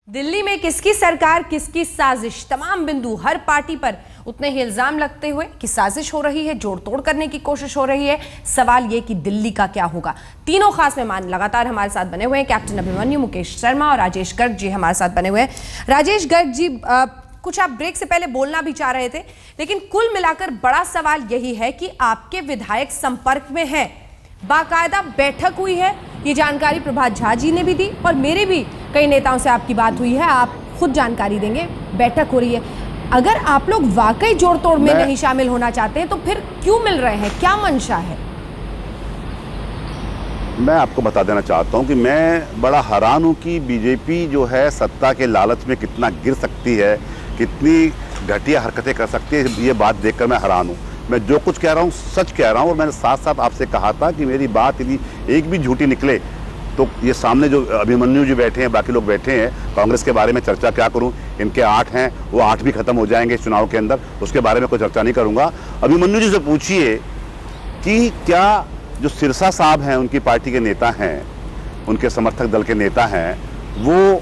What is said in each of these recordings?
दिल्ली में किसकी सरकार, किसकी साजिश, तमाम बिंदु हर पार्टी पर उतने ही इल्जाम लगते हुए कि साजिश हो रही है, जोड़ तोड़ करने की कोशिश हो रही है। सवाल ये कि दिल्ली का क्या होगा। तीनों खास मेहमान लगातार हमारे साथ बने हुए हैं। कैप्टन अभिमन्यु, मुकेश शर्मा और राजेश गर्ग जी हमारे साथ बने हुए हैं। राजेश गर्ग जी, कुछ आप ब्रेक से पहले बोलना भी चाह रहे थे, लेकिन कुल मिलाकर बड़ा सवाल यही है कि आपके विधायक संपर्क में हैं, बाकायदा बैठक हुई है, ये जानकारी प्रभात झा जी ने भी दी और मेरे भी कई नेताओं से आपकी बात हुई है, आप खुद जानकारी देंगे, बैठक हो रही है। अगर आप लोग वाकई जोड़ तोड़ में नहीं शामिल होना चाहते हैं तो फिर क्यों मिल रहे हैं, क्या मंशा है? मैं आपको बता देना चाहता हूं कि मैं बड़ा हैरान हूं कि बीजेपी जो है सत्ता के लालच में कितना गिर सकती है, कितनी घटिया हरकतें कर सकती है। ये बात देखकर मैं हैरान हूं। मैं जो कुछ कह रहा हूं सच कह रहा हूं और मैंने साथ साथ आपसे कहा था कि मेरी बात यदि एक भी झूठी निकले तो ये सामने जो अभिमन्यु जी बैठे हैं, बाकी लोग बैठे हैं, कांग्रेस के बारे में चर्चा क्या करूं, इनके 8 हैं, वो 8 भी खत्म हो जाएंगे इस चुनाव के अंदर, उसके बारे में कोई चर्चा नहीं करूंगा। अभिमन्यु जी से पूछिए कि क्या जो सिरसा साहब हैं, उनकी पार्टी के नेता हैं, उनके समर्थक दल के नेता हैं, वो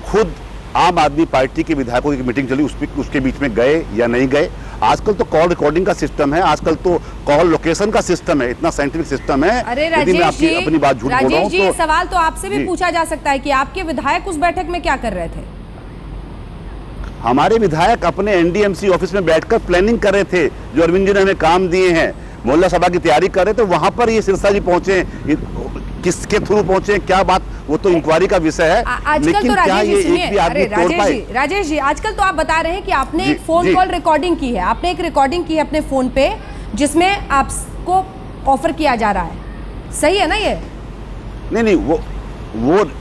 खुद आम आदमी पार्टी के विधायकों की मीटिंग चली उसके बीच में गए या नहीं गए? आजकल तो कॉल रिकॉर्डिंग का सिस्टम है, आजकल तो कॉल लोकेशन का सिस्टम है, इतना साइंटिफिक सिस्टम है। अरे राजेश जी, अपनी बात झूठ बोल रहा हूं तो सवाल तो आपसे भी पूछा जा सकता है कि आपके विधायक उस बैठक में क्या कर रहे थे? हमारे विधायक अपने एनडीएमसी ऑफिस में बैठकर प्लानिंग कर रहे थे, जो अरविंद जी ने हमें काम दिए हैं, मोहल्ला सभा की तैयारी कर रहे थे। वहां पर ये सिरसा जी पहुंचे, किसके थ्रू पहुंचे, क्या बात, वो तो इंक्वायरी का विषय है। आजकल तो राजेश जी, राजेश जी, आजकल तो आप बता रहे हैं कि आपने एक फोन कॉल रिकॉर्डिंग की है, आपने एक रिकॉर्डिंग की है अपने फोन पे जिसमें आपको ऑफर किया जा रहा है, सही है ना ये? नहीं, वो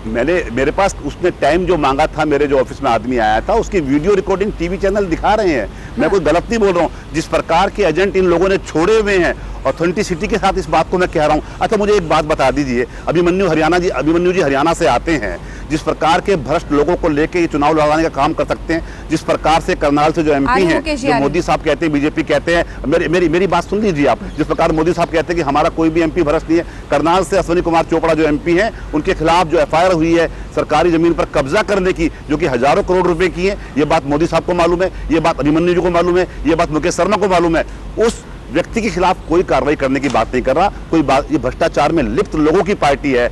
मेरे पास उसने टाइम जो मांगा था, मेरे जो ऑफिस में आदमी आया था, उसकी वीडियो रिकॉर्डिंग टीवी चैनल दिखा रहे हैं। मैं कोई गलत नहीं बोल रहा हूँ। जिस प्रकार के एजेंट इन लोगों ने छोड़े हुए हैं, ऑथेंटिसिटी के साथ इस बात को मैं कह रहा हूँ। अच्छा, मुझे एक बात बता दीजिए, अभिमन्यु जी हरियाणा से आते हैं, जिस प्रकार के भ्रष्ट लोगों को लेके ये चुनाव लड़वाने का काम कर सकते हैं, जिस प्रकार से करनाल से जो एमपी हैं, जो मोदी साहब कहते हैं, बीजेपी कहते हैं, मेरी बात सुन लीजिए आप, जिस प्रकार मोदी साहब कहते हैं कि हमारा कोई भी एमपी भ्रष्ट नहीं है, करनाल से अश्विनी कुमार चोपड़ा जो एमपी हैं, उनके खिलाफ जो एफआईआर हुई है सरकारी जमीन पर कब्जा करने की, जो कि हजारों करोड़ रुपए की है, ये बात मोदी साहब को मालूम है, ये बात अभिमन्यु जी को मालूम है, ये बात मुकेश शर्मा को मालूम है। उस व्यक्ति के खिलाफ कोई कार्रवाई करने की बात नहीं कर रहा, कोई बात, ये भ्रष्टाचार में लिप्त लोगों की पार्टी है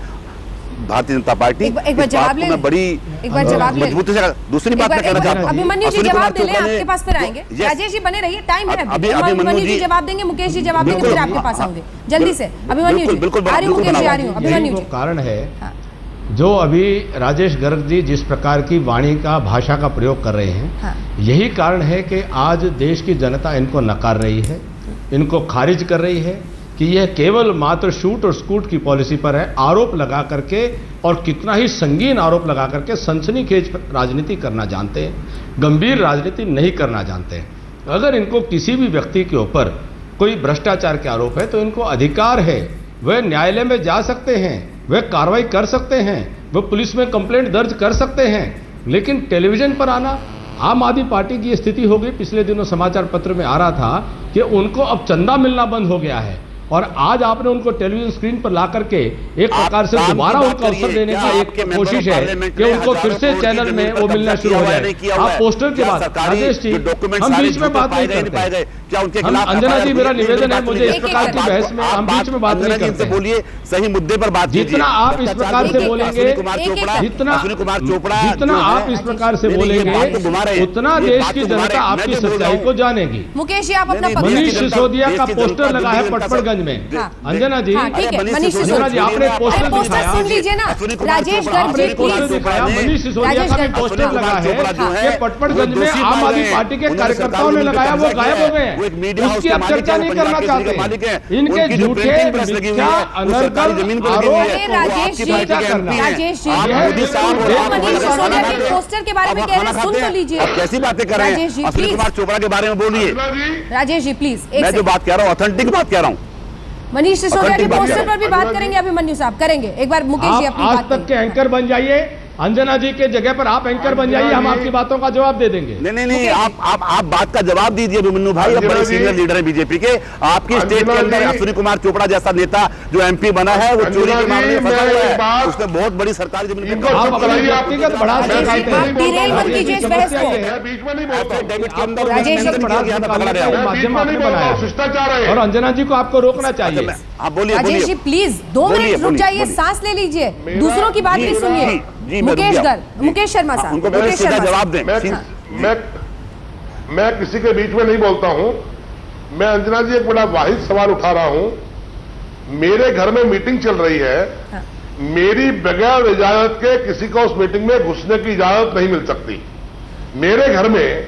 भारतीय जनता पार्टी। एक बार जवाब ले, मैं बड़ी मजबूती से दूसरी बात मैं कहना चाहता हूं। अभिमन्यु जी जवाब दे लें, आपके पास फिर आएंगे। राजेश जी बने रहिए, टाइम है अभी। अभिमन्यु जी जवाब देंगे, मुकेश जी जवाब देंगे, फिर आपके पास आऊंगे जल्दी से। अभिमन्यु जी, आ रही हूं, मुकेश जी आ रही हूं। अभिमन्यु जी, कारण है जो अभी राजेश गर्ग जी जिस प्रकार की वाणी का, भाषा का प्रयोग कर रहे हैं, यही कारण है कि आज देश की जनता इनको नकार रही है, इनको खारिज कर रही है कि यह केवल मात्र शूट और स्कूट की पॉलिसी पर है। आरोप लगा करके, और कितना ही संगीन आरोप लगा करके सनसनीखेज राजनीति करना जानते हैं, गंभीर राजनीति नहीं करना जानते हैं। अगर इनको किसी भी व्यक्ति के ऊपर कोई भ्रष्टाचार के आरोप है तो इनको अधिकार है, वह न्यायालय में जा सकते हैं, वह कार्रवाई कर सकते हैं, वह पुलिस में कंप्लेंट दर्ज कर सकते हैं। लेकिन टेलीविजन पर आना, आम आदमी पार्टी की स्थिति हो गई, पिछले दिनों समाचार पत्र में आ रहा था कि उनको अब चंदा मिलना बंद हो गया है, और आज आपने उनको टेलीविजन स्क्रीन पर ला करके एक प्रकार से दोबारा उनको अवसर देने की एक कोशिश है कि उनको फिर से चैनल में वो मिलना शुरू हो जाए। आप पोस्टर के बाद, राजेश जी, हम बीच में बात नहीं करते। अंजना जी, मेरा निवेदन है, मुझे इस प्रकार की बहस में हम बीच में बात नहीं करते। बोलिए, सही मुद्दे पर बात कीजिए। जितना आप इस प्रकार से बोलेंगे, जितना आप इस प्रकार से बोलेंगे, उतना देश की जनता आपकी सच्चाई को जानेगी। मुकेश जी, आप अपना मनीष सिसोदिया का पोस्टर लगा है पटपड़गंज में। अंजना जी, अंजना जी, आपने पोस्टर दिखाया, सुन लीजिए ना, राजेश गर्ग जी, पोस्टर दिखाया, मनीष सिसोदिया का भी पोस्टर लगा है, पटपड़गंज में आम आदमी पार्टी के कार्यकर्ताओं ने लगाया, वो गायब हो गए हैं, उसकी अब चर्चा नहीं करना चाहते। इनके झूठे मिथ्या अनर्गल आरोप राजेश जी, पोस्टर के बारे में कह रहे हैं, सुन तो लीजिए। कैसी बातें कर रहे हैं? अश्विनी कुमार चोपड़ा के बारे में बोलिए। राजेश जी प्लीज, मैं जो बात कह रहा हूँ ऑथेंटिक बात कह रहा हूँ। मनीष सिसोदिया के पोस्टर पर भी बात करेंगे, अभिमन्यु साहब करेंगे। एक बार मुकेश जी अपनी बात आज तक के एंकर बन जाइए, अंजना जी के जगह पर आप एंकर बन जाइए, हम आपकी बातों का जवाब दे देंगे। नहीं, आप बात का जवाब दीजिए अभिमन्यु भाई, आप बड़े सीनियर लीडर हैं बीजेपी के। आपकी स्टेट के अंदर अश्विनी कुमार चोपड़ा जैसा नेता जो एमपी बना है, वो चोरी के मामले में फंसा हुआ है, उसने बहुत बड़ी सरकारी जमीन डिरेल मत कीजिए इस बहस को। बीच में नहीं बोलता, डेबिट के अंदर राजेश जी, माध्यम आपने बनाया शिष्टाचार है और अंजना जी को आपको रोकना चाहिए। आप बोलिए राजेश जी प्लीज 2 मिनट रुक जाइए, सांस ले लीजिए, दूसरों की बात भी सुनिए। मुकेश शर्मा साहब, उनको पहले सीधा जवाब दें। मैं किसी के बीच में नहीं बोलता हूं। मैं अंजना जी एक बड़ा वाहिद सवाल उठा रहा हूं। मेरे घर में मीटिंग चल रही है, मेरी बगैर इजाजत के किसी को उस मीटिंग में घुसने की इजाजत नहीं मिल सकती। मेरे घर में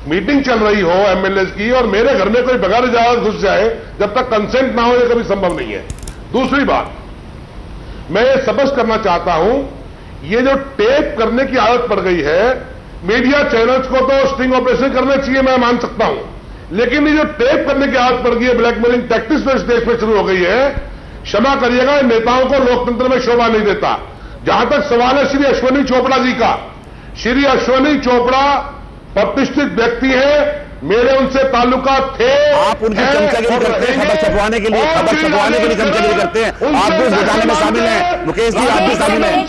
मीटिंग चल रही हो एमएलए की और मेरे घर में कोई बगैर इजाजत घुस जाए, जब तक कंसेंट ना हो, यह कभी संभव नहीं है। दूसरी बात, मैं ये स्पष्ट करना चाहता हूं, ये जो टेप करने की आदत पड़ गई है, मीडिया चैनल्स को तो स्टिंग ऑपरेशन करने चाहिए, मैं मान सकता हूं, लेकिन ये जो टेप करने की आदत पड़ गई है, ब्लैकमेलिंग टैक्टिक्स तो इस देश में शुरू हो गई है। क्षमा करिएगा, नेताओं को लोकतंत्र में शोभा नहीं देता। जहां तक सवाल है श्री अश्विनी चोपड़ा जी का, श्री अश्विनी चोपड़ा प्रतिष्ठित व्यक्ति है, मेरे उनसे ताल्लुकात थे। आप उनकी चमचागिरी करते हैं, खबर छपवाने के लिए चमचागिरी करते हैं। आप भी घोटाले में शामिल हैं, मुकेश जी आप भी शामिल हैं,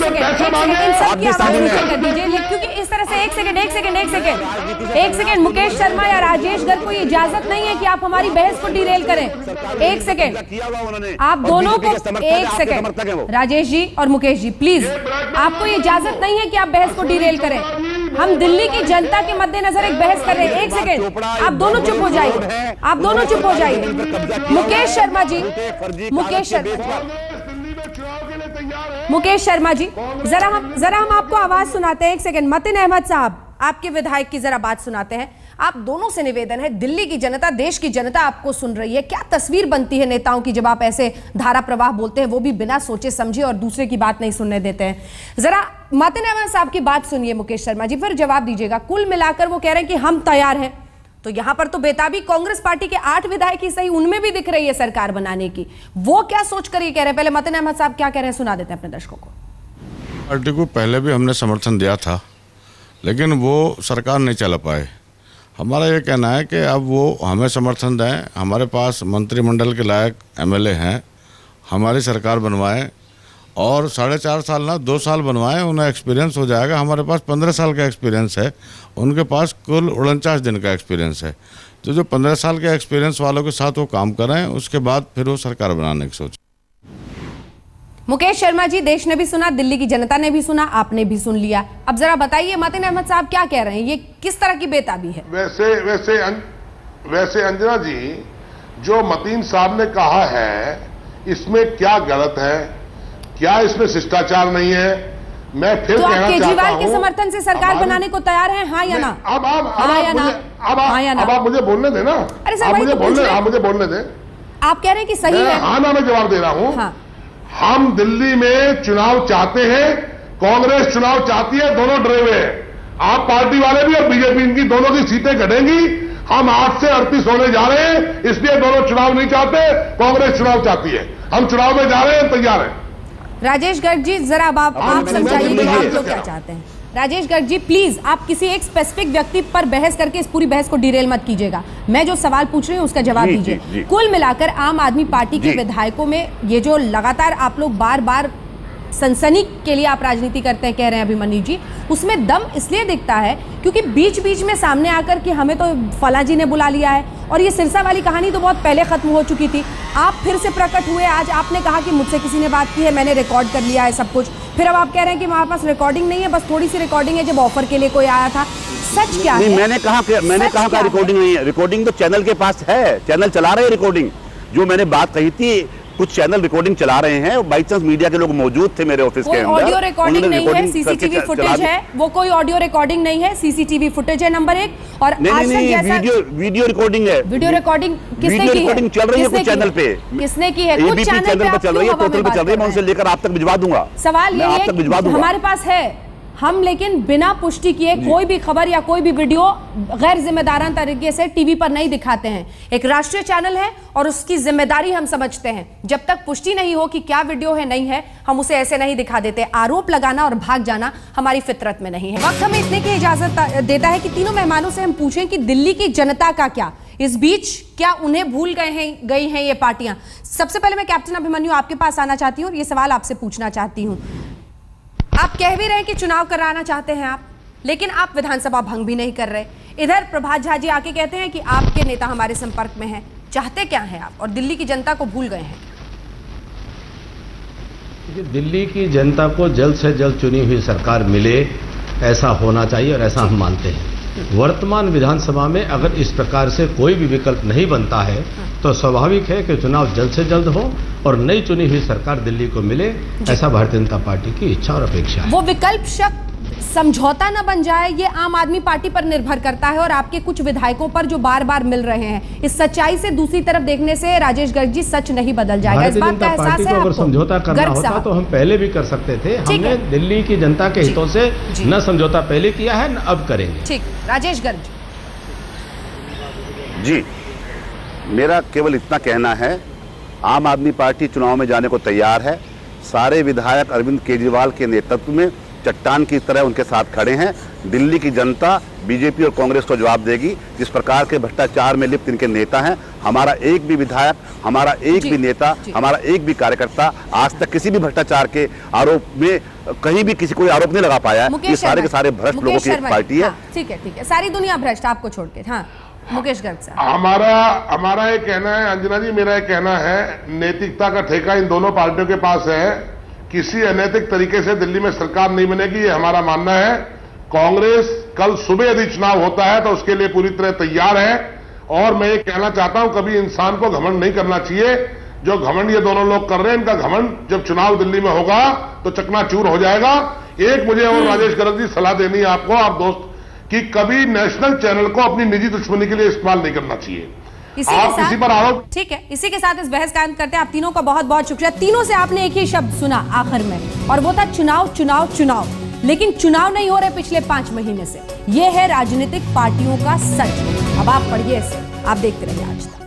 आप भी शामिल हैं। क्योंकि इस तरह से एक सेकंड मुकेश शर्मा या राजेश गर्ग को इजाजत नहीं है कि आप हमारी बहस को डिरेल करें। एक सेकंड, आप दोनों को एक सेकंड, राजेश जी और मुकेश जी प्लीज, आपको इजाजत नहीं है कि आप बहस को डिरेल करें। हम दिल्ली की जनता के मद्देनजर एक बहस कर रहे हैं। एक सेकंड, आप दोनों चुप हो जाइए, आप दोनों चुप हो जाइए। मुकेश शर्मा जी, मुकेश शर्मा जी, जरा हम आपको आवाज सुनाते हैं। एक सेकंड, मतिन अहमद साहब, आपके विधायक की जरा बात सुनाते हैं। आप दोनों से निवेदन है, दिल्ली की जनता, देश की जनता आपको सुन रही है। क्या तस्वीर बनती है नेताओं की जब आप ऐसे धारा प्रवाह बोलते हैं, वो भी बिना सोचे समझे और दूसरे की बात नहीं सुनने देते हैं। जरा मतिन अहमद साहब की बात सुनिए मुकेश शर्मा जी, फिर जवाब दीजिएगा। कुल मिलाकर वो कह रहे हैं कि हम तैयार हैं, तो यहां पर तो बेताबी कांग्रेस पार्टी के 8 विधायक ही सही, उनमें भी दिख रही है सरकार बनाने की। वो क्या सोच कर ये कह रहे हैं? पहले मतिन अहमद साहब क्या कह रहे हैं सुना देते हैं अपने दर्शकों को। पार्टी को पहले भी हमने समर्थन दिया था, लेकिन वो सरकार नहीं चला पाए। हमारा ये कहना है कि अब वो हमें समर्थन दें, हमारे पास मंत्रिमंडल के लायक एमएलए हैं, हमारी सरकार बनवाएं और 4.5 साल ना 2 साल बनवाएं, उन्हें एक्सपीरियंस हो जाएगा। हमारे पास 15 साल का एक्सपीरियंस है, उनके पास कुल 49 दिन का एक्सपीरियंस है। तो जो 15 साल के एक्सपीरियंस वालों के साथ वो काम करें, उसके बाद फिर वो सरकार बनाने की सोच। मुकेश शर्मा जी, देश ने भी सुना, दिल्ली की जनता ने भी सुना, आपने भी सुन लिया। अब जरा बताइए मतिन अहमद साहब क्या कह रहे हैं, ये किस तरह की बेताबी है? वैसे अंजना जी, जो मतीन साहब ने कहा है, इसमें क्या गलत है? क्या इसमें शिष्टाचार नहीं है? मैं फिर तो कहना चाहता हूं, केजरीवाल के समर्थन से सरकार बनाने को तैयार हैं, हाँ या ना? अब आप मुझे बोलने दें ना। अरे सर, आप मुझे बोलने दें। आप कह रहे हैं कि सही है। हाँ ना, मैं जवाब दे रहा हूं। हाँ। हम दिल्ली में चुनाव चाहते हैं, कांग्रेस चुनाव चाहती है, दोनों डरे हुए हैं। आप पार्टी वाले भी और बीजेपी, इनकी दोनों की सीटें घटेंगी। हम 8 से 38 होने जा रहे हैं, इसलिए दोनों चुनाव नहीं चाहते, कांग्रेस चुनाव चाहती है। हम चुनाव में जा रहे हैं, तैयार हैं। राजेश गर्ग जी, जरा आप समझाइए कि आप लोग क्या चाहते हैं। राजेश गर्ग जी प्लीज, आप किसी एक स्पेसिफिक व्यक्ति पर बहस करके इस पूरी बहस को डिरेल मत कीजिएगा। मैं जो सवाल पूछ रही हूँ उसका जवाब दीजिए। कुल मिलाकर आम आदमी पार्टी के विधायकों में ये जो लगातार आप लोग बार बार सनसनी के लिए आप राजनीति करते हैं, कह रहे हैं अभिमन्यु जी, उसमें दम इसलिए दिखता है क्योंकि बीच बीच में सामने आकर कि हमें तो फला जी ने बुला लिया है, और ये सिरसा वाली कहानी तो बहुत पहले खत्म हो चुकी थी। आप फिर से प्रकट हुए, आज आपने कहा कि मुझसे किसी ने बात की है, मैंने रिकॉर्ड कर लिया है सब कुछ। फिर अब आप कह रहे हैं कि हमारे पास रिकॉर्डिंग नहीं है, बस थोड़ी सी रिकॉर्डिंग है जब ऑफर के लिए कोई आया था। सच क्या है? मैंने कहा रिकॉर्डिंग नहीं है। रिकॉर्डिंग तो चैनल के पास है, चैनल चला रहे हैं रिकॉर्डिंग। जो मैंने बात कही थी, कुछ चैनल रिकॉर्डिंग चला रहे हैं, बाई चांस मीडिया के लोग मौजूद थे मेरे ऑफिस के अंदर। ऑडियो रिकॉर्डिंग नहीं है, सीसीटीवी फुटेज है, वो कोई ऑडियो रिकॉर्डिंग नहीं है, सीसीटीवी फुटेज है नंबर 1। और वीडियो रिकॉर्डिंग है। वीडियो रिकॉर्डिंग किसने की है? रिकॉर्डिंग चल रही है कुछ चैनल पे। किसने की है? कुछ चैनल पे चल रही है, पोर्टल पे चल रही है, मैं उनसे लेकर आप तक भिजवा दूंगा। सवाल ये है, हमारे पास है हम लेकिन बिना पुष्टि किए कोई भी खबर या कोई भी वीडियो गैर जिम्मेदाराना तरीके से टीवी पर नहीं दिखाते हैं। एक राष्ट्रीय चैनल है और उसकी जिम्मेदारी हम समझते हैं। जब तक पुष्टि नहीं हो कि क्या वीडियो है नहीं है, हम उसे ऐसे नहीं दिखा देते। आरोप लगाना और भाग जाना हमारी फितरत में नहीं है। वक्त हमें इतने की इजाजत देता है कि तीनों मेहमानों से हम पूछें कि दिल्ली की जनता का क्या, इस बीच क्या उन्हें भूल गई हैं ये पार्टियां। सबसे पहले मैं कैप्टन अभिमन्यु आपके पास आना चाहती हूँ और ये सवाल आपसे पूछना चाहती हूँ। आप कह भी रहे हैं कि चुनाव कराना चाहते हैं आप, लेकिन आप विधानसभा भंग भी नहीं कर रहे। इधर प्रभात झा जी आके कहते हैं कि आपके नेता हमारे संपर्क में हैं। चाहते क्या हैं आप, और दिल्ली की जनता को भूल गए हैं? दिल्ली की जनता को जल्द से जल्द चुनी हुई सरकार मिले, ऐसा होना चाहिए और ऐसा हम मानते हैं। वर्तमान विधानसभा में अगर इस प्रकार से कोई भी विकल्प नहीं बनता है तो स्वाभाविक है कि चुनाव जल्द से जल्द हो और नई चुनी हुई सरकार दिल्ली को मिले, ऐसा भारतीय जनता पार्टी की इच्छा और अपेक्षा है। वो विकल्प शब्द समझौता न बन जाए, ये आम आदमी पार्टी पर निर्भर करता है और आपके कुछ विधायकों पर जो बार बार मिल रहे हैं। इस सच्चाई से दूसरी तरफ देखने से राजेश गर्ग जी, सच नहीं बदल जाएगा। इस बात का एहसास है अगर समझौता करना होता तो हम पहले भी कर सकते थे। हमने दिल्ली की जनता के हितों से न समझौता पहले किया है, न अब करेंगे। ठीक, राजेश गर्ग जी, मेरा केवल इतना कहना है, आम आदमी पार्टी चुनाव में जाने को तैयार है। सारे विधायक अरविंद केजरीवाल के नेतृत्व में चट्टान की तरह उनके साथ खड़े हैं। दिल्ली की जनता बीजेपी और कांग्रेस को जवाब देगी। जिस प्रकार के भ्रष्टाचार में लिप्त इनके नेता हैं, हमारा एक भी विधायक, हमारा एक भी नेता, हमारा एक भी कार्यकर्ता आज तक किसी भी भ्रष्टाचार के आरोप में कहीं भी किसी कोई आरोप नहीं लगा पाया है। ये सारे के सारे भ्रष्ट लोगों की एक पार्टी है। ठीक है, सारी दुनिया भ्रष्ट आपको छोड़ के। हाँ, मुकेश गर्ग साहब। हमारा ये कहना है, अंजना जी, मेरा ये कहना है, नैतिकता का ठेका इन दोनों पार्टियों के पास है। किसी अनैतिक तरीके से दिल्ली में सरकार नहीं बनेगी, ये हमारा मानना है। कांग्रेस कल सुबह यदि चुनाव होता है तो उसके लिए पूरी तरह तैयार है। और मैं ये कहना चाहता हूं, कभी इंसान को घमंड नहीं करना चाहिए। जो घमंड ये दोनों लोग कर रहे हैं, इनका घमंड जब चुनाव दिल्ली में होगा तो चकनाचूर हो जाएगा। एक मुझे और राजेश गर्ग जी सलाह देनी है आपको, आप दोस्त, कि कभी नेशनल चैनल को अपनी निजी दुश्मनी के लिए इस्तेमाल नहीं करना चाहिए। इसी आप के साथ, किसी पर आरोप, ठीक है, इसी के साथ इस बहस का अंत करते हैं। आप तीनों का बहुत बहुत शुक्रिया। तीनों से आपने एक ही शब्द सुना आखिर में, और वो था चुनाव चुनाव चुनाव। लेकिन चुनाव नहीं हो रहे पिछले 5 महीने से। ये है राजनीतिक पार्टियों का सच। अब आप पढ़िए इसे, आप देखते रहिए आज तक।